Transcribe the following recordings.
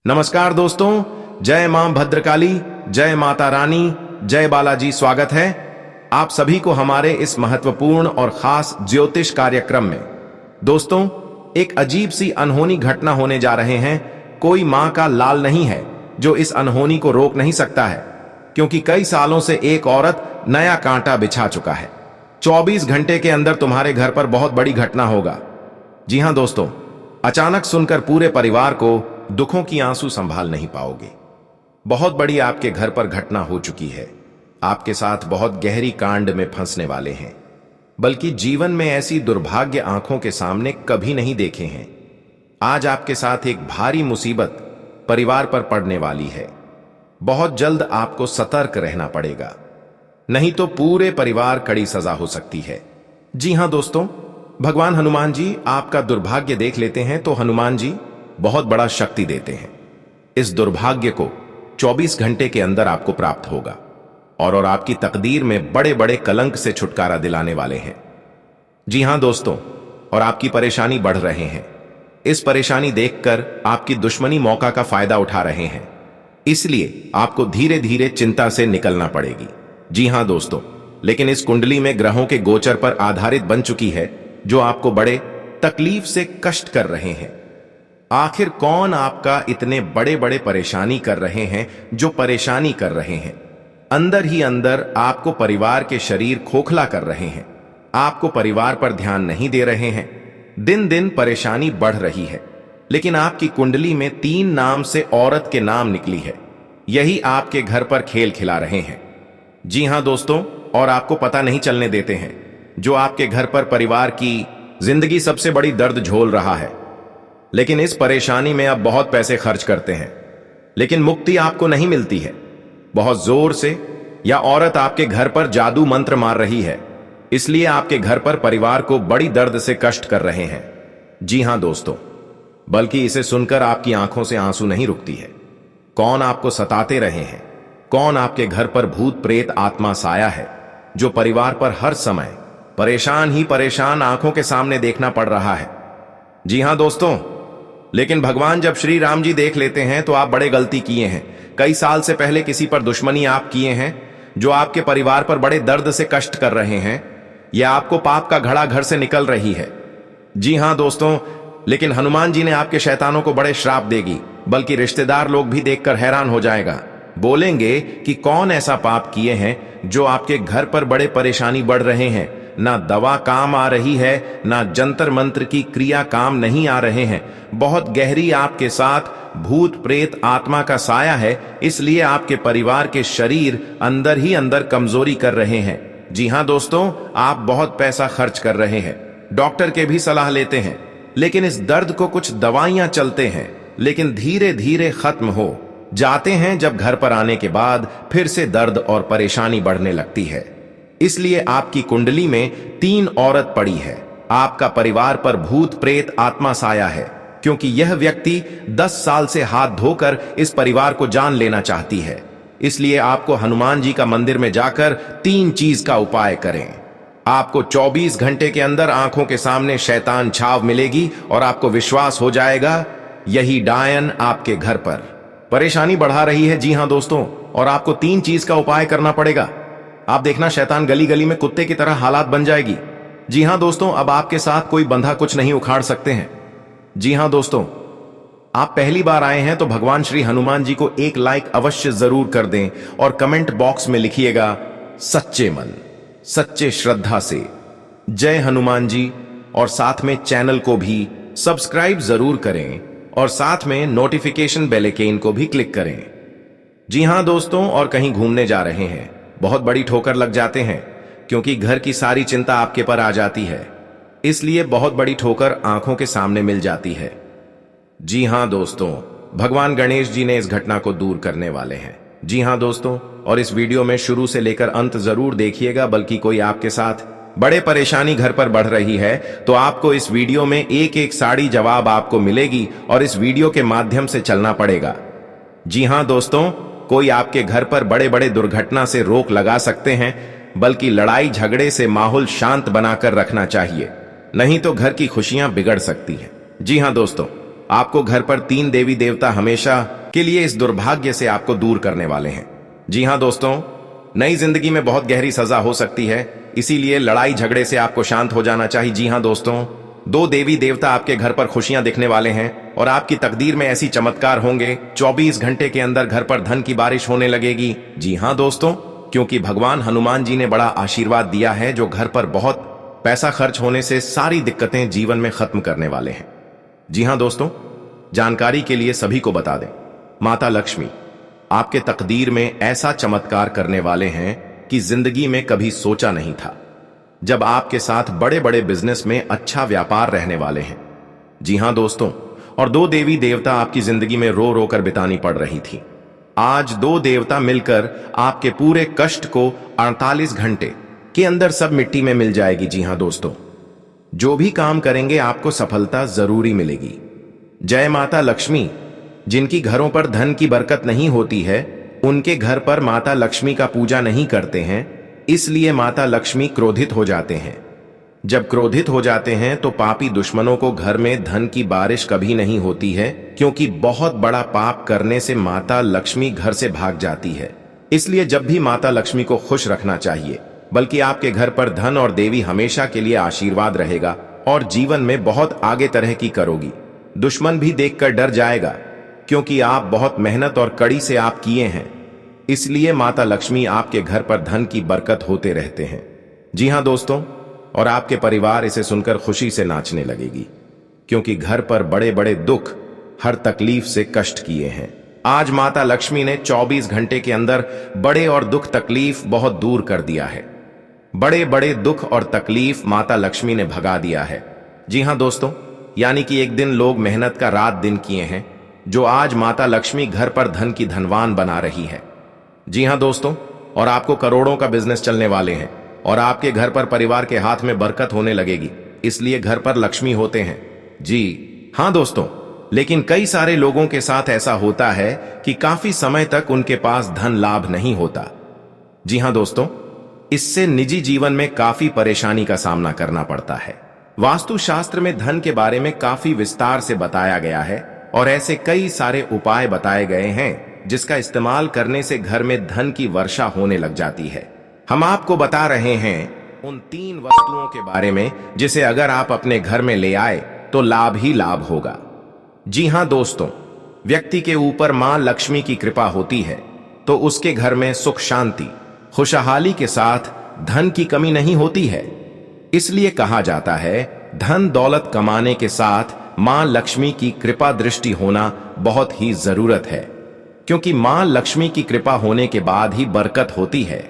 नमस्कार दोस्तों, जय मां भद्रकाली, जय माता रानी, जय बालाजी। स्वागत है आप सभी को हमारे इस महत्वपूर्ण और खास ज्योतिष कार्यक्रम में। दोस्तों, एक अजीब सी अनहोनी घटना होने जा रहे हैं। कोई मां का लाल नहीं है जो इस अनहोनी को रोक नहीं सकता है, क्योंकि कई सालों से एक औरत नया कांटा बिछा चुका है। 24 घंटे के अंदर तुम्हारे घर पर बहुत बड़ी घटना होगा। जी हां दोस्तों, अचानक सुनकर पूरे परिवार को दुखों की आंसू संभाल नहीं पाओगे। बहुत बड़ी आपके घर पर घटना हो चुकी है। आपके साथ बहुत गहरी कांड में फंसने वाले हैं, बल्कि जीवन में ऐसी दुर्भाग्य आंखों के सामने कभी नहीं देखे हैं। आज आपके साथ एक भारी मुसीबत परिवार पर पड़ने वाली है। बहुत जल्द आपको सतर्क रहना पड़ेगा, नहीं तो पूरे परिवार कड़ी सजा हो सकती है। जी हां दोस्तों, भगवान हनुमान जी आपका दुर्भाग्य देख लेते हैं तो हनुमान जी बहुत बड़ा शक्ति देते हैं। इस दुर्भाग्य को 24 घंटे के अंदर आपको प्राप्त होगा और आपकी तकदीर में बड़े बड़े कलंक से छुटकारा दिलाने वाले हैं। जी हां दोस्तों, और आपकी परेशानी बढ़ रहे हैं। इस परेशानी देखकर आपकी दुश्मनी मौका का फायदा उठा रहे हैं, इसलिए आपको धीरे धीरे चिंता से निकलना पड़ेगी। जी हां दोस्तों, लेकिन इस कुंडली में ग्रहों के गोचर पर आधारित बन चुकी है, जो आपको बड़े तकलीफ से कष्ट कर रहे हैं। आखिर कौन आपका इतने बड़े बड़े परेशानी कर रहे हैं, जो परेशानी कर रहे हैं? अंदर ही अंदर आपको परिवार के शरीर खोखला कर रहे हैं। आपको परिवार पर ध्यान नहीं दे रहे हैं। दिन दिन परेशानी बढ़ रही है, लेकिन आपकी कुंडली में 3 नाम से औरत के नाम निकली है। यही आपके घर पर खेल खिला रहे हैं। जी हां दोस्तों, और आपको पता नहीं चलने देते हैं। जो आपके घर पर परिवार की जिंदगी सबसे बड़ी दर्द झोल रहा है, लेकिन इस परेशानी में आप बहुत पैसे खर्च करते हैं, लेकिन मुक्ति आपको नहीं मिलती है। बहुत जोर से या औरत आपके घर पर जादू मंत्र मार रही है, इसलिए आपके घर पर परिवार को बड़ी दर्द से कष्ट कर रहे हैं। जी हां दोस्तों, बल्कि इसे सुनकर आपकी आंखों से आंसू नहीं रुकती है। कौन आपको सताते रहे हैं? कौन आपके घर पर भूत प्रेत आत्मा साया है, जो परिवार पर हर समय परेशान ही परेशान आंखों के सामने देखना पड़ रहा है? जी हां दोस्तों, लेकिन भगवान जब श्री राम जी देख लेते हैं तो आप बड़े गलती किए हैं। कई साल से पहले किसी पर दुश्मनी आप किए हैं, जो आपके परिवार पर बड़े दर्द से कष्ट कर रहे हैं। यह आपको पाप का घड़ा घर से निकल रही है। जी हां दोस्तों, लेकिन हनुमान जी ने आपके शैतानों को बड़े श्राप देगी, बल्कि रिश्तेदार लोग भी देखकर हैरान हो जाएगा। बोलेंगे कि कौन ऐसा पाप किए हैं जो आपके घर पर बड़े परेशानी बढ़ रहे हैं। ना दवा काम आ रही है, ना जंतर मंत्र की क्रिया काम नहीं आ रहे हैं। बहुत गहरी आपके साथ भूत प्रेत आत्मा का साया है, इसलिए आपके परिवार के शरीर अंदर ही अंदर कमजोरी कर रहे हैं। जी हां दोस्तों, आप बहुत पैसा खर्च कर रहे हैं, डॉक्टर के भी सलाह लेते हैं, लेकिन इस दर्द को कुछ दवाइयां चलते हैं, लेकिन धीरे धीरे खत्म हो जाते हैं। जब घर पर आने के बाद फिर से दर्द और परेशानी बढ़ने लगती है। इसलिए आपकी कुंडली में 3 औरत पड़ी है। आपका परिवार पर भूत प्रेत आत्मा साया है, क्योंकि यह व्यक्ति 10 साल से हाथ धोकर इस परिवार को जान लेना चाहती है। इसलिए आपको हनुमान जी का मंदिर में जाकर 3 चीज का उपाय करें। आपको 24 घंटे के अंदर आंखों के सामने शैतान छाव मिलेगी और आपको विश्वास हो जाएगा यही डायन आपके घर पर परेशानी बढ़ा रही है। जी हां दोस्तों, और आपको 3 चीज का उपाय करना पड़ेगा। आप देखना, शैतान गली गली में कुत्ते की तरह हालात बन जाएगी। जी हां दोस्तों, अब आपके साथ कोई बंधा कुछ नहीं उखाड़ सकते हैं। जी हां दोस्तों, आप पहली बार आए हैं तो भगवान श्री हनुमान जी को एक लाइक अवश्य जरूर कर दें और कमेंट बॉक्स में लिखिएगा सच्चे मन सच्चे श्रद्धा से जय हनुमान जी, और साथ में चैनल को भी सब्सक्राइब जरूर करें और साथ में नोटिफिकेशन बेल आइकन को भी क्लिक करें। जी हां दोस्तों, और कहीं घूमने जा रहे हैं, बहुत बड़ी ठोकर लग जाते हैं, क्योंकि घर की सारी चिंता आपके पर आ जाती है, इसलिए बहुत बड़ी ठोकर आंखों के सामने मिल जाती है। जी हां दोस्तों, भगवान गणेश जी ने इस घटना को दूर करने वाले हैं। जी हां दोस्तों, और इस वीडियो में शुरू से लेकर अंत जरूर देखिएगा, बल्कि कोई आपके साथ बड़े परेशानी घर पर बढ़ रही है तो आपको इस वीडियो में एक एक साड़ी जवाब आपको मिलेगी और इस वीडियो के माध्यम से चलना पड़ेगा। जी हां दोस्तों, कोई आपके घर पर बड़े बड़े दुर्घटना से रोक लगा सकते हैं, बल्कि लड़ाई झगड़े से माहौल शांत बनाकर रखना चाहिए, नहीं तो घर की खुशियां बिगड़ सकती हैं। जी हां दोस्तों, आपको घर पर 3 देवी देवता हमेशा के लिए इस दुर्भाग्य से आपको दूर करने वाले हैं। जी हाँ दोस्तों, नई जिंदगी में बहुत गहरी सजा हो सकती है, इसीलिए लड़ाई झगड़े से आपको शांत हो जाना चाहिए। जी हाँ दोस्तों, 2 देवी देवता आपके घर पर खुशियां दिखने वाले हैं और आपकी तकदीर में ऐसी चमत्कार होंगे। 24 घंटे के अंदर घर पर धन की बारिश होने लगेगी। जी हाँ दोस्तों, क्योंकि भगवान हनुमान जी ने बड़ा आशीर्वाद दिया है जो घर पर बहुत पैसा खर्च होने से सारी दिक्कतें जीवन में खत्म करने वाले हैं। जी हाँ दोस्तों, जानकारी के लिए सभी को बता दें, माता लक्ष्मी आपके तकदीर में ऐसा चमत्कार करने वाले हैं कि जिंदगी में कभी सोचा नहीं था। जब आपके साथ बड़े बड़े बिजनेस में अच्छा व्यापार रहने वाले हैं। जी हां दोस्तों, और 2 देवी देवता आपकी जिंदगी में रो रो कर बितानी पड़ रही थी। आज 2 देवता मिलकर आपके पूरे कष्ट को 48 घंटे के अंदर सब मिट्टी में मिल जाएगी। जी हां दोस्तों, जो भी काम करेंगे आपको सफलता जरूरी मिलेगी। जय माता लक्ष्मी। जिनकी घरों पर धन की बरकत नहीं होती है, उनके घर पर माता लक्ष्मी का पूजा नहीं करते हैं, इसलिए माता लक्ष्मी क्रोधित हो जाते हैं। जब क्रोधित हो जाते हैं तो पापी दुश्मनों को घर में धन की बारिश कभी नहीं होती है, क्योंकि बहुत बड़ा पाप करने से माता लक्ष्मी घर से भाग जाती है। इसलिए जब भी माता लक्ष्मी को खुश रखना चाहिए, बल्कि आपके घर पर धन और देवी हमेशा के लिए आशीर्वाद रहेगा और जीवन में बहुत आगे तरह की करोगी। दुश्मन भी देखकर डर जाएगा, क्योंकि आप बहुत मेहनत और कड़ी से आप किए हैं, इसलिए माता लक्ष्मी आपके घर पर धन की बरकत होते रहते हैं। जी हां दोस्तों, और आपके परिवार इसे सुनकर खुशी से नाचने लगेगी, क्योंकि घर पर बड़े बड़े दुख हर तकलीफ से कष्ट किए हैं। आज माता लक्ष्मी ने 24 घंटे के अंदर बड़े और दुख तकलीफ बहुत दूर कर दिया है। बड़े बड़े दुख और तकलीफ माता लक्ष्मी ने भगा दिया है। जी हां दोस्तों, यानी कि एक दिन लोग मेहनत का रात दिन किए हैं, जो आज माता लक्ष्मी घर पर धन की धनवान बना रही है। जी हां दोस्तों, और आपको करोड़ों का बिजनेस चलने वाले हैं और आपके घर पर परिवार के हाथ में बरकत होने लगेगी, इसलिए घर पर लक्ष्मी होते हैं। जी हां दोस्तों, लेकिन कई सारे लोगों के साथ ऐसा होता है कि काफी समय तक उनके पास धन लाभ नहीं होता। जी हां दोस्तों, इससे निजी जीवन में काफी परेशानी का सामना करना पड़ता है। वास्तुशास्त्र में धन के बारे में काफी विस्तार से बताया गया है और ऐसे कई सारे उपाय बताए गए हैं जिसका इस्तेमाल करने से घर में धन की वर्षा होने लग जाती है। हम आपको बता रहे हैं उन 3 वस्तुओं के बारे में जिसे अगर आप अपने घर में ले आए तो लाभ ही लाभ होगा। जी हां दोस्तों, व्यक्ति के ऊपर मां लक्ष्मी की कृपा होती है तो उसके घर में सुख शांति खुशहाली के साथ धन की कमी नहीं होती है। इसलिए कहा जाता है धन दौलत कमाने के साथ मां लक्ष्मी की कृपा दृष्टि होना बहुत ही जरूरत है, क्योंकि मां लक्ष्मी की कृपा होने के बाद ही बरकत होती है।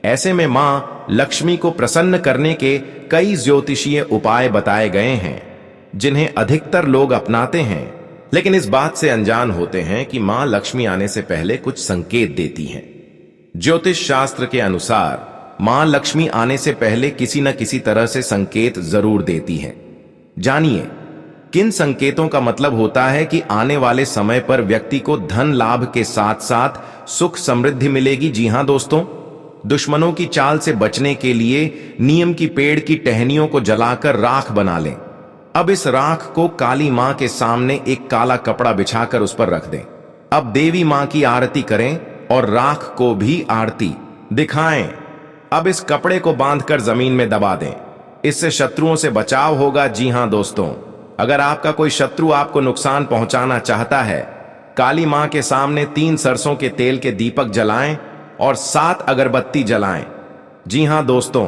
ऐसे में मां लक्ष्मी को प्रसन्न करने के कई ज्योतिषीय उपाय बताए गए हैं, जिन्हें अधिकतर लोग अपनाते हैं, लेकिन इस बात से अनजान होते हैं कि मां लक्ष्मी आने से पहले कुछ संकेत देती हैं। ज्योतिष शास्त्र के अनुसार मां लक्ष्मी आने से पहले किसी न किसी तरह से संकेत जरूर देती हैं। जानिए किन संकेतों का मतलब होता है कि आने वाले समय पर व्यक्ति को धन लाभ के साथ साथ सुख समृद्धि मिलेगी। जी हां दोस्तों, दुश्मनों की चाल से बचने के लिए नीम की पेड़ की टहनियों को जलाकर राख बना लें। अब इस राख को काली मां के सामने एक काला कपड़ा बिछाकर उस पर रख दें। अब देवी मां की आरती करें और राख को भी आरती दिखाएं। अब इस कपड़े को बांधकर जमीन में दबा दें, इससे शत्रुओं से बचाव होगा। जी हां दोस्तों, अगर आपका कोई शत्रु आपको नुकसान पहुंचाना चाहता है, काली मां के सामने 3 सरसों के तेल के दीपक जलाएं और 7 अगरबत्ती जलाएं। जी हां दोस्तों,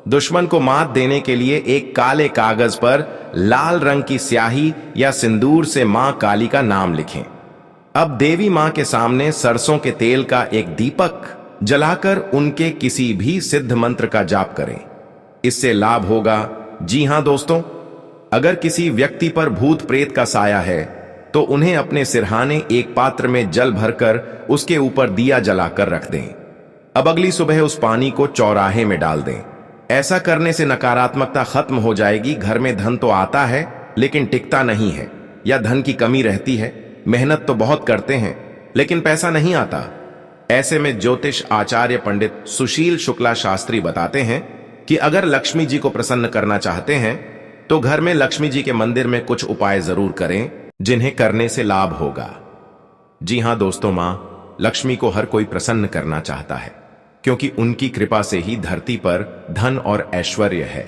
दुश्मन को मात देने के लिए एक काले कागज पर लाल रंग की स्याही या सिंदूर से मां काली का नाम लिखें। अब देवी मां के सामने सरसों के तेल का एक दीपक जलाकर उनके किसी भी सिद्ध मंत्र का जाप करें, इससे लाभ होगा। जी हां दोस्तों, अगर किसी व्यक्ति पर भूत प्रेत का साया है तो उन्हें अपने सिरहाने एक पात्र में जल भरकर उसके ऊपर दिया जलाकर रख दें। अब अगली सुबह उस पानी को चौराहे में डाल दें। ऐसा करने से नकारात्मकता खत्म हो जाएगी। घर में धन तो आता है लेकिन टिकता नहीं है, या धन की कमी रहती है। मेहनत तो बहुत करते हैं लेकिन पैसा नहीं आता। ऐसे में ज्योतिष आचार्य पंडित सुशील शुक्ला शास्त्री बताते हैं कि अगर लक्ष्मी जी को प्रसन्न करना चाहते हैं तो घर में लक्ष्मी जी के मंदिर में कुछ उपाय जरूर करें, जिन्हें करने से लाभ होगा। जी हां दोस्तों, मां लक्ष्मी को हर कोई प्रसन्न करना चाहता है, क्योंकि उनकी कृपा से ही धरती पर धन और ऐश्वर्य है।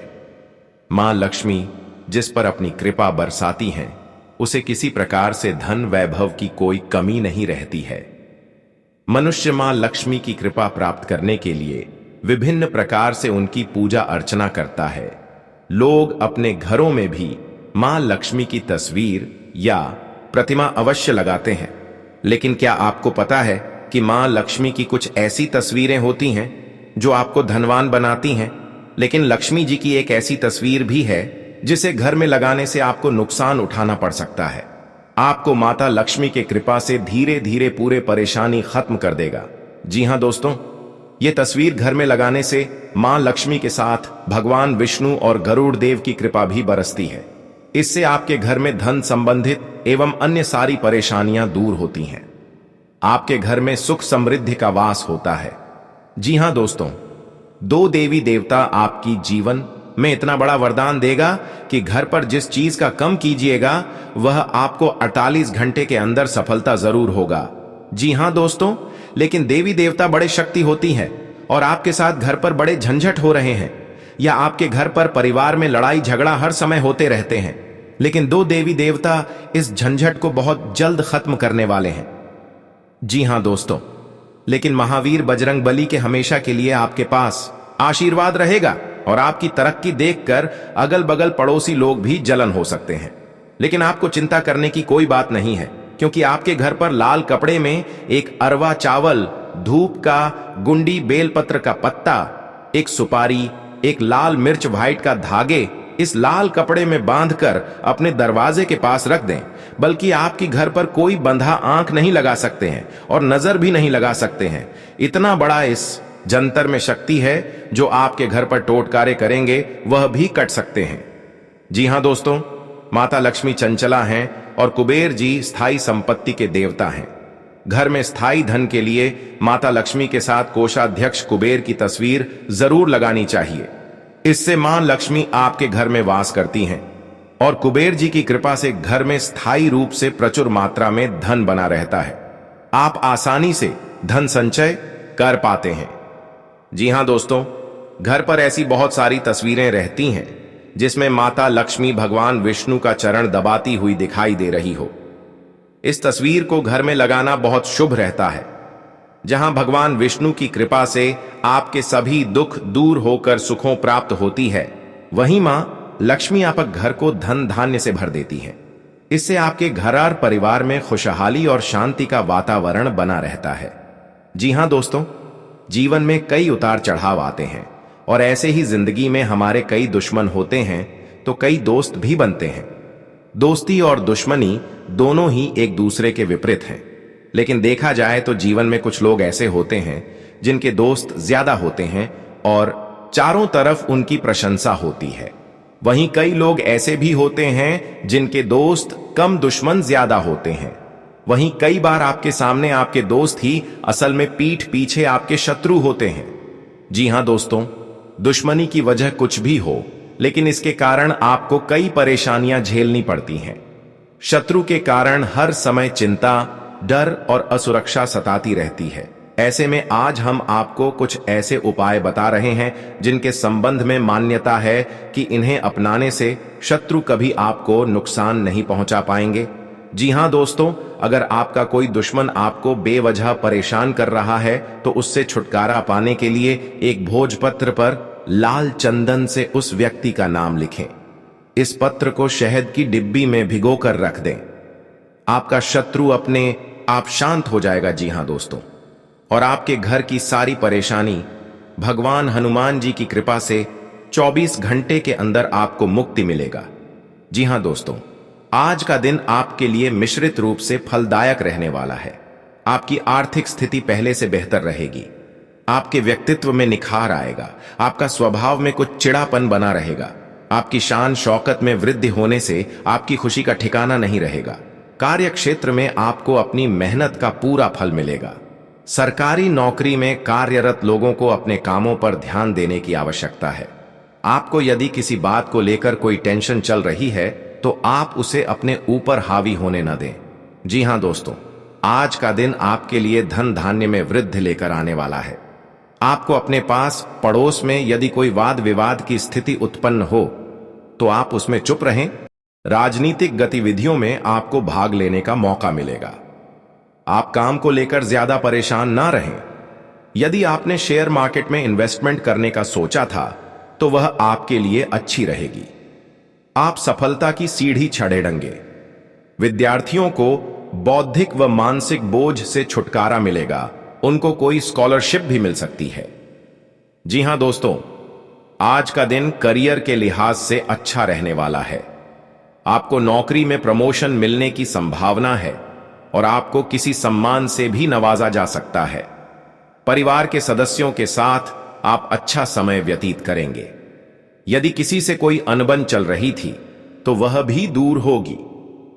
मां लक्ष्मी जिस पर अपनी कृपा बरसाती हैं, उसे किसी प्रकार से धन वैभव की कोई कमी नहीं रहती है। मनुष्य मां लक्ष्मी की कृपा प्राप्त करने के लिए विभिन्न प्रकार से उनकी पूजा अर्चना करता है। लोग अपने घरों में भी मां लक्ष्मी की तस्वीर या प्रतिमा अवश्य लगाते हैं। लेकिन क्या आपको पता है कि मां लक्ष्मी की कुछ ऐसी तस्वीरें होती हैं जो आपको धनवान बनाती हैं, लेकिन लक्ष्मी जी की एक ऐसी तस्वीर भी है जिसे घर में लगाने से आपको नुकसान उठाना पड़ सकता है। आपको माता लक्ष्मी के कृपा से धीरे धीरे पूरे परेशानी खत्म कर देगा। जी हां दोस्तों, ये तस्वीर घर में लगाने से मां लक्ष्मी के साथ भगवान विष्णु और गरुड़ देव की कृपा भी बरसती है। इससे आपके घर में धन संबंधित एवं अन्य सारी परेशानियां दूर होती हैं। आपके घर में सुख समृद्धि का वास होता है। जी हां दोस्तों, दो देवी देवता आपकी जीवन में इतना बड़ा वरदान देगा कि घर पर जिस चीज का कम कीजिएगा वह आपको 48 घंटे के अंदर सफलता जरूर होगा। जी हां दोस्तों, लेकिन देवी देवता बड़े शक्ति होती है और आपके साथ घर पर बड़े झंझट हो रहे हैं, या आपके घर पर परिवार में लड़ाई झगड़ा हर समय होते रहते हैं, लेकिन दो देवी देवता इस झंझट को बहुत जल्द खत्म करने वाले हैं। जी हां दोस्तों, लेकिन महावीर बजरंग बली के हमेशा के लिए आपके पास आशीर्वाद रहेगा और आपकी तरक्की देखकर अगल बगल पड़ोसी लोग भी जलन हो सकते हैं। लेकिन आपको चिंता करने की कोई बात नहीं है, क्योंकि आपके घर पर लाल कपड़े में एक अरवा चावल, धूप का गुंडी, बेलपत्र का पत्ता, एक सुपारी, एक लाल मिर्च व्हाइट का धागे इस लाल कपड़े में बांधकर अपने दरवाजे के पास रख दें। बल्कि आपकी घर पर कोई बंधा आंख नहीं लगा सकते हैं और नजर भी नहीं लगा सकते हैं। इतना बड़ा इस जंतर में शक्ति है, जो आपके घर पर टोटकारे करेंगे वह भी कट सकते हैं। जी हां दोस्तों, माता लक्ष्मी चंचला हैं और कुबेर जी स्थायी संपत्ति के देवता हैं। घर में स्थायी धन के लिए माता लक्ष्मी के साथ कोषाध्यक्ष कुबेर की तस्वीर जरूर लगानी चाहिए। इससे मां लक्ष्मी आपके घर में वास करती हैं और कुबेर जी की कृपा से घर में स्थायी रूप से प्रचुर मात्रा में धन बना रहता है। आप आसानी से धन संचय कर पाते हैं। जी हां दोस्तों, घर पर ऐसी बहुत सारी तस्वीरें रहती हैं जिसमें माता लक्ष्मी भगवान विष्णु का चरण दबाती हुई दिखाई दे रही हो। इस तस्वीर को घर में लगाना बहुत शुभ रहता है। जहां भगवान विष्णु की कृपा से आपके सभी दुख दूर होकर सुखों प्राप्त होती है, वहीं मां लक्ष्मी आपके घर को धन धान्य से भर देती है। इससे आपके घर और परिवार में खुशहाली और शांति का वातावरण बना रहता है। जी हां दोस्तों, जीवन में कई उतार चढ़ाव आते हैं और ऐसे ही जिंदगी में हमारे कई दुश्मन होते हैं तो कई दोस्त भी बनते हैं। दोस्ती और दुश्मनी दोनों ही एक दूसरे के विपरीत हैं, लेकिन देखा जाए तो जीवन में कुछ लोग ऐसे होते हैं जिनके दोस्त ज्यादा होते हैं और चारों तरफ उनकी प्रशंसा होती है। वहीं कई लोग ऐसे भी होते हैं जिनके दोस्त कम, दुश्मन ज्यादा होते हैं। वहीं कई बार आपके सामने आपके दोस्त ही असल में पीठ पीछे आपके शत्रु होते हैं। जी हां दोस्तों, दुश्मनी की वजह कुछ भी हो, लेकिन इसके कारण आपको कई परेशानियां झेलनी पड़ती हैं। शत्रु के कारण हर समय चिंता, डर और असुरक्षा सताती रहती है। ऐसे में आज हम आपको कुछ ऐसे उपाय बता रहे हैं जिनके संबंध में मान्यता है कि इन्हें अपनाने से शत्रु कभी आपको नुकसान नहीं पहुंचा पाएंगे। जी हां दोस्तों, अगर आपका कोई दुश्मन आपको बेवजह परेशान कर रहा है तो उससे छुटकारा पाने के लिए एक भोजपत्र पर लाल चंदन से उस व्यक्ति का नाम लिखें। इस पत्र को शहद की डिब्बी में भिगोकर रख दें। आपका शत्रु अपने आप शांत हो जाएगा। जी हां दोस्तों, और आपके घर की सारी परेशानी भगवान हनुमान जी की कृपा से 24 घंटे के अंदर आपको मुक्ति मिलेगा। जी हां दोस्तों, आज का दिन आपके लिए मिश्रित रूप से फलदायक रहने वाला है। आपकी आर्थिक स्थिति पहले से बेहतर रहेगी। आपके व्यक्तित्व में निखार आएगा। आपका स्वभाव में कुछ चिड़ापन बना रहेगा। आपकी शान शौकत में वृद्धि होने से आपकी खुशी का ठिकाना नहीं रहेगा। कार्य क्षेत्र में आपको अपनी मेहनत का पूरा फल मिलेगा। सरकारी नौकरी में कार्यरत लोगों को अपने कामों पर ध्यान देने की आवश्यकता है। आपको यदि किसी बात को लेकर कोई टेंशन चल रही है तो आप उसे अपने ऊपर हावी होने न दें। जी हां दोस्तों, आज का दिन आपके लिए धन धान्य में वृद्धि लेकर आने वाला है। आपको अपने पास पड़ोस में यदि कोई वाद विवाद की स्थिति उत्पन्न हो तो आप उसमें चुप रहें। राजनीतिक गतिविधियों में आपको भाग लेने का मौका मिलेगा। आप काम को लेकर ज्यादा परेशान ना रहें। यदि आपने शेयर मार्केट में इन्वेस्टमेंट करने का सोचा था तो वह आपके लिए अच्छी रहेगी। आप सफलता की सीढ़ी चढ़ेंगे। विद्यार्थियों को बौद्धिक व मानसिक बोझ से छुटकारा मिलेगा। उनको कोई स्कॉलरशिप भी मिल सकती है। जी हां दोस्तों, आज का दिन करियर के लिहाज से अच्छा रहने वाला है। आपको नौकरी में प्रमोशन मिलने की संभावना है और आपको किसी सम्मान से भी नवाजा जा सकता है। परिवार के सदस्यों के साथ आप अच्छा समय व्यतीत करेंगे। यदि किसी से कोई अनबन चल रही थी तो वह भी दूर होगी।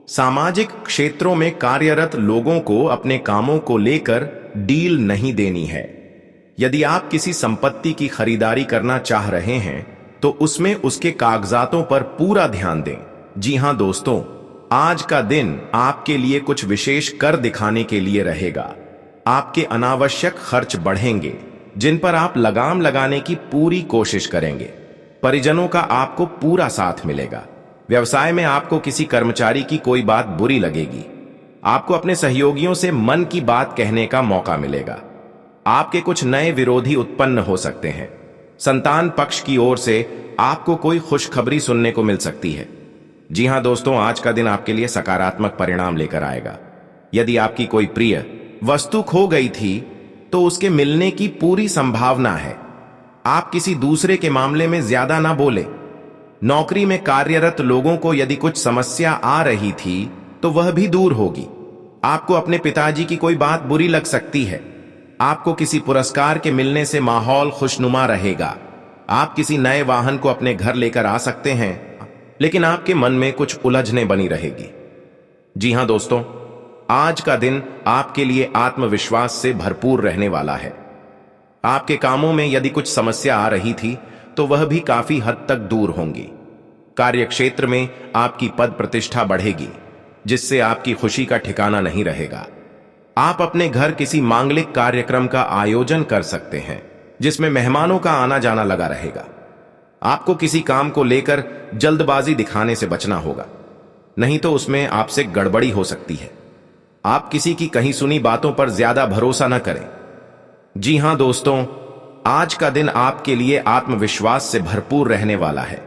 सामाजिक क्षेत्रों में कार्यरत लोगों को अपने कामों को लेकर डील नहीं देनी है। यदि आप किसी संपत्ति की खरीदारी करना चाह रहे हैं तो उसमें उसके कागजातों पर पूरा ध्यान दें। जी हां दोस्तों, आज का दिन आपके लिए कुछ विशेष कर दिखाने के लिए रहेगा। आपके अनावश्यक खर्च बढ़ेंगे जिन पर आप लगाम लगाने की पूरी कोशिश करेंगे। परिजनों का आपको पूरा साथ मिलेगा। व्यवसाय में आपको किसी कर्मचारी की कोई बात बुरी लगेगी। आपको अपने सहयोगियों से मन की बात कहने का मौका मिलेगा। आपके कुछ नए विरोधी उत्पन्न हो सकते हैं। संतान पक्ष की ओर से आपको कोई खुशखबरी सुनने को मिल सकती है। जी हां दोस्तों, आज का दिन आपके लिए सकारात्मक परिणाम लेकर आएगा। यदि आपकी कोई प्रिय वस्तु खो गई थी तो उसके मिलने की पूरी संभावना है। आप किसी दूसरे के मामले में ज्यादा ना बोले। नौकरी में कार्यरत लोगों को यदि कुछ समस्या आ रही थी तो वह भी दूर होगी। आपको अपने पिताजी की कोई बात बुरी लग सकती है। आपको किसी पुरस्कार के मिलने से माहौल खुशनुमा रहेगा। आप किसी नए वाहन को अपने घर लेकर आ सकते हैं, लेकिन आपके मन में कुछ उलझनें बनी रहेगी। जी हां दोस्तों, आज का दिन आपके लिए आत्मविश्वास से भरपूर रहने वाला है। आपके कामों में यदि कुछ समस्या आ रही थी तो वह भी काफी हद तक दूर होंगी। कार्यक्षेत्र में आपकी पद प्रतिष्ठा बढ़ेगी, जिससे आपकी खुशी का ठिकाना नहीं रहेगा। आप अपने घर किसी मांगलिक कार्यक्रम का आयोजन कर सकते हैं, जिसमें मेहमानों का आना जाना लगा रहेगा। आपको किसी काम को लेकर जल्दबाजी दिखाने से बचना होगा, नहीं तो उसमें आपसे गड़बड़ी हो सकती है। आप किसी की कही सुनी बातों पर ज्यादा भरोसा न करें। जी हां दोस्तों, आज का दिन आपके लिए आत्मविश्वास से भरपूर रहने वाला है।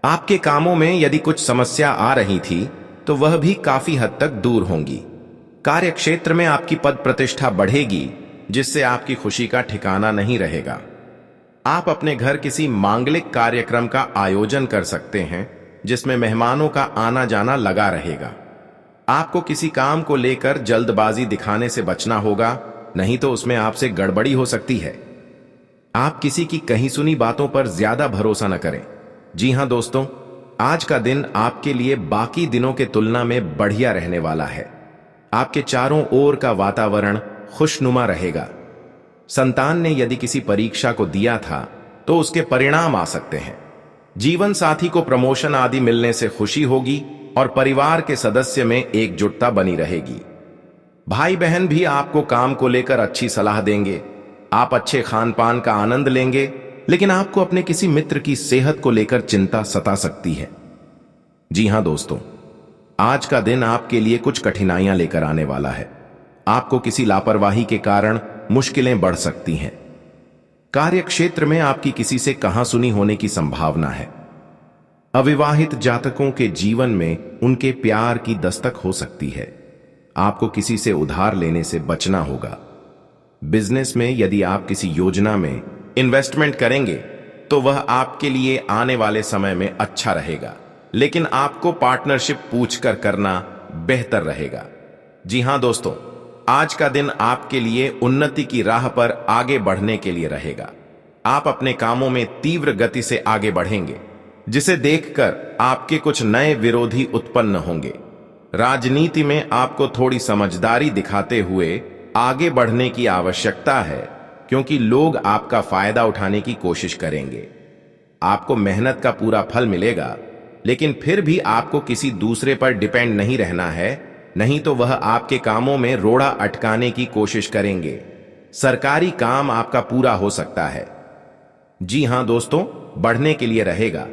आपके कामों में यदि कुछ समस्या आ रही थी तो वह भी काफी हद तक दूर होंगी। कार्यक्षेत्र में आपकी पद प्रतिष्ठा बढ़ेगी, जिससे आपकी खुशी का ठिकाना नहीं रहेगा। आप अपने घर किसी मांगलिक कार्यक्रम का आयोजन कर सकते हैं, जिसमें मेहमानों का आना जाना लगा रहेगा। आपको किसी काम को लेकर जल्दबाजी दिखाने से बचना होगा, नहीं तो उसमें आपसे गड़बड़ी हो सकती है। आप किसी की कही सुनी बातों पर ज्यादा भरोसा न करें। जी हां दोस्तों, आज का दिन आपके लिए बाकी दिनों के तुलना में बढ़िया रहने वाला है। आपके चारों ओर का वातावरण खुशनुमा रहेगा। संतान ने यदि किसी परीक्षा को दिया था तो उसके परिणाम आ सकते हैं। जीवन साथी को प्रमोशन आदि मिलने से खुशी होगी और परिवार के सदस्य में एकजुटता बनी रहेगी। भाई बहन भी आपको काम को लेकर अच्छी सलाह देंगे। आप अच्छे खान पान का आनंद लेंगे, लेकिन आपको अपने किसी मित्र की सेहत को लेकर चिंता सता सकती है। जी हां दोस्तों, आज का दिन आपके लिए कुछ कठिनाइयां लेकर आने वाला है। आपको किसी लापरवाही के कारण मुश्किलें बढ़ सकती हैं। कार्यक्षेत्र में आपकी किसी से कहासुनी होने की संभावना है। अविवाहित जातकों के जीवन में उनके प्यार की दस्तक हो सकती है। आपको किसी से उधार लेने से बचना होगा। बिजनेस में यदि आप किसी योजना में इन्वेस्टमेंट करेंगे तो वह आपके लिए आने वाले समय में अच्छा रहेगा, लेकिन आपको पार्टनरशिप पूछकर करना बेहतर रहेगा। जी हां दोस्तों, आज का दिन आपके लिए उन्नति की राह पर आगे बढ़ने के लिए रहेगा। आप अपने कामों में तीव्र गति से आगे बढ़ेंगे, जिसे देखकर आपके कुछ नए विरोधी उत्पन्न होंगे। राजनीति में आपको थोड़ी समझदारी दिखाते हुए आगे बढ़ने की आवश्यकता है, क्योंकि लोग आपका फायदा उठाने की कोशिश करेंगे। आपको मेहनत का पूरा फल मिलेगा। लेकिन फिर भी आपको किसी दूसरे पर डिपेंड नहीं रहना है, नहीं तो वह आपके कामों में रोड़ा अटकाने की कोशिश करेंगे। सरकारी काम आपका पूरा हो सकता है। जी हां दोस्तों, बढ़ने के लिए रहेगा।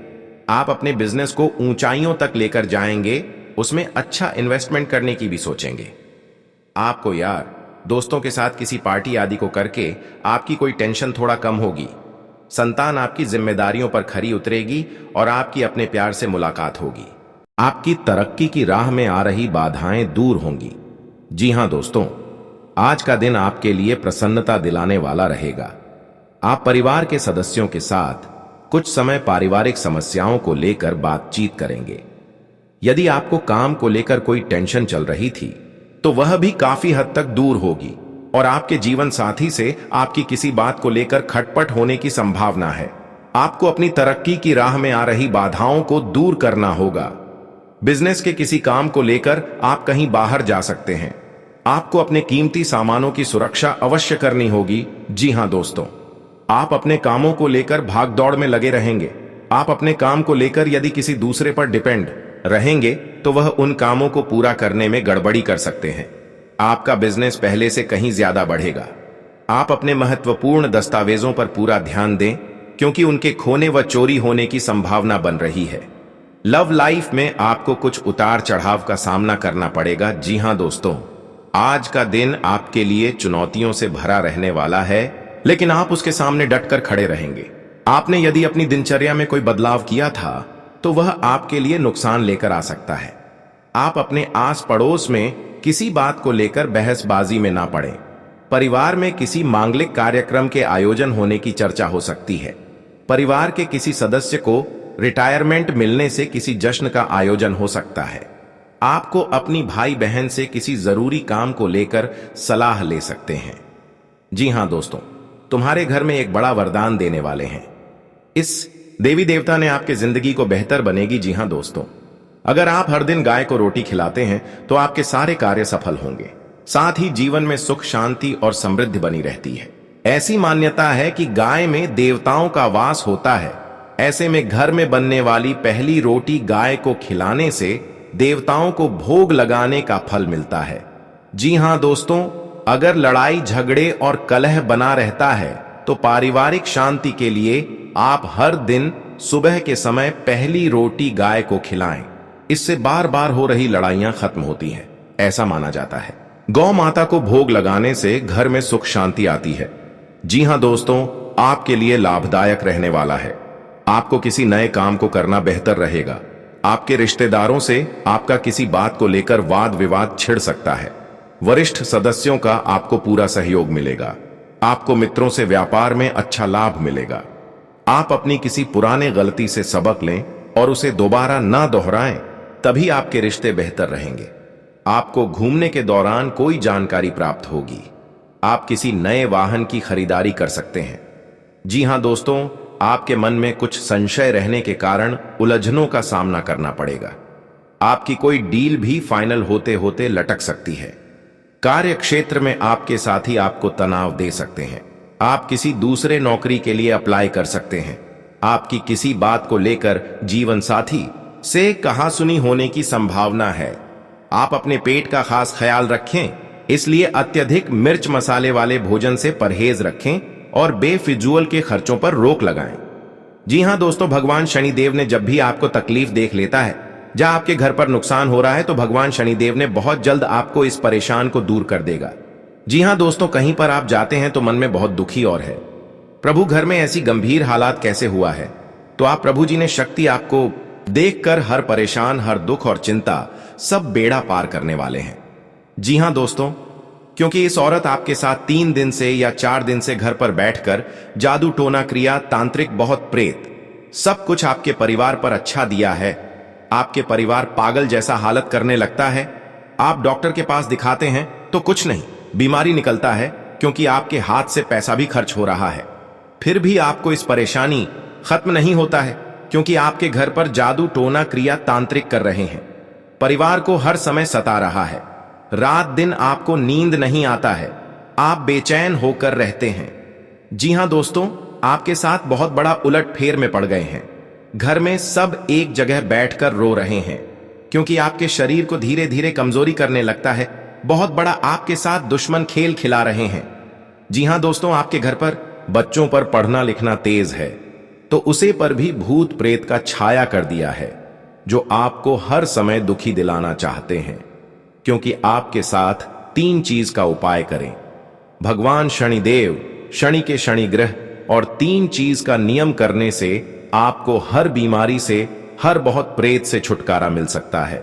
आप अपने बिजनेस को ऊंचाइयों तक लेकर जाएंगे, उसमें अच्छा इन्वेस्टमेंट करने की भी सोचेंगे। आपको यार दोस्तों के साथ किसी पार्टी आदि को करके आपकी कोई टेंशन थोड़ा कम होगी। संतान आपकी जिम्मेदारियों पर खरी उतरेगी और आपकी अपने प्यार से मुलाकात होगी। आपकी तरक्की की राह में आ रही बाधाएं दूर होंगी। जी हां दोस्तों, आज का दिन आपके लिए प्रसन्नता दिलाने वाला रहेगा। आप परिवार के सदस्यों के साथ कुछ समय पारिवारिक समस्याओं को लेकर बातचीत करेंगे। यदि आपको काम को लेकर कोई टेंशन चल रही थी तो वह भी काफी हद तक दूर होगी और आपके जीवन साथी से आपकी किसी बात को लेकर खटपट होने की संभावना है। आपको अपनी तरक्की की राह में आ रही बाधाओं को दूर करना होगा। बिजनेस के किसी काम को लेकर आप कहीं बाहर जा सकते हैं। आपको अपने कीमती सामानों की सुरक्षा अवश्य करनी होगी। जी हां दोस्तों, आप अपने कामों को लेकर भागदौड़ में लगे रहेंगे। आप अपने काम को लेकर यदि किसी दूसरे पर डिपेंड रहेंगे तो वह उन कामों को पूरा करने में गड़बड़ी कर सकते हैं। आपका बिजनेस पहले से कहीं ज्यादा बढ़ेगा। आप अपने महत्वपूर्ण दस्तावेजों पर पूरा ध्यान दें, क्योंकि उनके खोने व चोरी होने की संभावना बन रही है। लव लाइफ में आपको कुछ उतार चढ़ाव का सामना करना पड़ेगा। जी हां दोस्तों, आज का दिन आपके लिए चुनौतियों से भरा रहने वाला है, लेकिन आप उसके सामने डटकर खड़े रहेंगे। आपने यदि अपनी दिनचर्या में कोई बदलाव किया था तो वह आपके लिए नुकसान लेकर आ सकता है। आप अपने आस पड़ोस में किसी बात को लेकर बहसबाजी में ना पड़ें। परिवार में किसी मांगलिक कार्यक्रम के आयोजन होने की चर्चा हो सकती है। परिवार के किसी सदस्य को रिटायरमेंट मिलने से किसी जश्न का आयोजन हो सकता है। आपको अपनी भाई बहन से किसी जरूरी काम को लेकर सलाह ले सकते हैं। जी हां दोस्तों, तुम्हारे घर में एक बड़ा वरदान देने वाले हैं। इस देवी देवता ने आपकी जिंदगी को बेहतर बनेगी। जी हां दोस्तों, अगर आप हर दिन गाय को रोटी खिलाते हैं तो आपके सारे कार्य सफल होंगे। साथ ही जीवन में सुख शांति और समृद्धि बनी रहती है। ऐसी मान्यता है कि गाय में देवताओं का वास होता है। ऐसे में घर में बनने वाली पहली रोटी गाय को खिलाने से देवताओं को भोग लगाने का फल मिलता है। जी हां दोस्तों, अगर लड़ाई झगड़े और कलह बना रहता है तो पारिवारिक शांति के लिए आप हर दिन सुबह के समय पहली रोटी गाय को खिलाएं। इससे बार बार हो रही लड़ाइयां खत्म होती हैं, ऐसा माना जाता है। गौ माता को भोग लगाने से घर में सुख शांति आती है। जी हां दोस्तों, आपके लिए लाभदायक रहने वाला है। आपको किसी नए काम को करना बेहतर रहेगा। आपके रिश्तेदारों से आपका किसी बात को लेकर वाद विवाद छिड़ सकता है। वरिष्ठ सदस्यों का आपको पूरा सहयोग मिलेगा। आपको मित्रों से व्यापार में अच्छा लाभ मिलेगा। आप अपनी किसी पुराने गलती से सबक लें और उसे दोबारा ना दोहराएं, तभी आपके रिश्ते बेहतर रहेंगे। आपको घूमने के दौरान कोई जानकारी प्राप्त होगी। आप किसी नए वाहन की खरीदारी कर सकते हैं। जी हां दोस्तों, आपके मन में कुछ संशय रहने के कारण उलझनों का सामना करना पड़ेगा। आपकी कोई डील भी फाइनल होते होते लटक सकती है। कार्य क्षेत्र में आपके साथी आपको तनाव दे सकते हैं। आप किसी दूसरे नौकरी के लिए अप्लाई कर सकते हैं। आपकी किसी बात को लेकर जीवन साथी से कहासुनी होने की संभावना है। आप अपने पेट का खास ख्याल रखें, इसलिए अत्यधिक मिर्च मसाले वाले भोजन से परहेज रखें और बेफिजूल के खर्चों पर रोक लगाएं। जी हां दोस्तों, भगवान शनिदेव ने जब भी आपको तकलीफ देख लेता है, जहां आपके घर पर नुकसान हो रहा है, तो भगवान शनिदेव ने बहुत जल्द आपको इस परेशान को दूर कर देगा। जी हां दोस्तों, कहीं पर आप जाते हैं तो मन में बहुत दुखी और है, प्रभु घर में ऐसी गंभीर हालात कैसे हुआ है, तो आप प्रभु जी ने शक्ति आपको देखकर हर परेशान, हर दुख और चिंता सब बेड़ा पार करने वाले हैं। जी हां दोस्तों, क्योंकि इस औरत आपके साथ 3 दिन से या 4 दिन से घर पर बैठकर जादू टोना क्रिया तांत्रिक बहुत प्रेत सब कुछ आपके परिवार पर अच्छा दिया है। आपके परिवार पागल जैसा हालत करने लगता है। आप डॉक्टर के पास दिखाते हैं तो कुछ नहीं, बीमारी निकलता है, क्योंकि आपके हाथ से पैसा भी खर्च हो रहा है। फिर भी आपको इस परेशानी खत्म नहीं होता है, क्योंकि आपके घर पर जादू टोना क्रिया तांत्रिक कर रहे हैं। परिवार को हर समय सता रहा है। रात दिन आपको नींद नहीं आता है। आप बेचैन होकर रहते हैं। जी हां दोस्तों, आपके साथ बहुत बड़ा उलटफेर में पड़ गए हैं। घर में सब एक जगह बैठकर रो रहे हैं क्योंकि आपके शरीर को धीरे धीरे कमजोरी करने लगता है। बहुत बड़ा आपके साथ दुश्मन खेल खिला रहे हैं। जी हां दोस्तों, आपके घर पर बच्चों पर पढ़ना लिखना तेज है तो उसे पर भी भूत प्रेत का छाया कर दिया है, जो आपको हर समय दुखी दिलाना चाहते हैं। क्योंकि आपके साथ 3 चीज का उपाय करें। भगवान शनिदेव, शनि के शनि ग्रह और 3 चीज का नियम करने से आपको हर बीमारी से, हर बहुत प्रेत से छुटकारा मिल सकता है।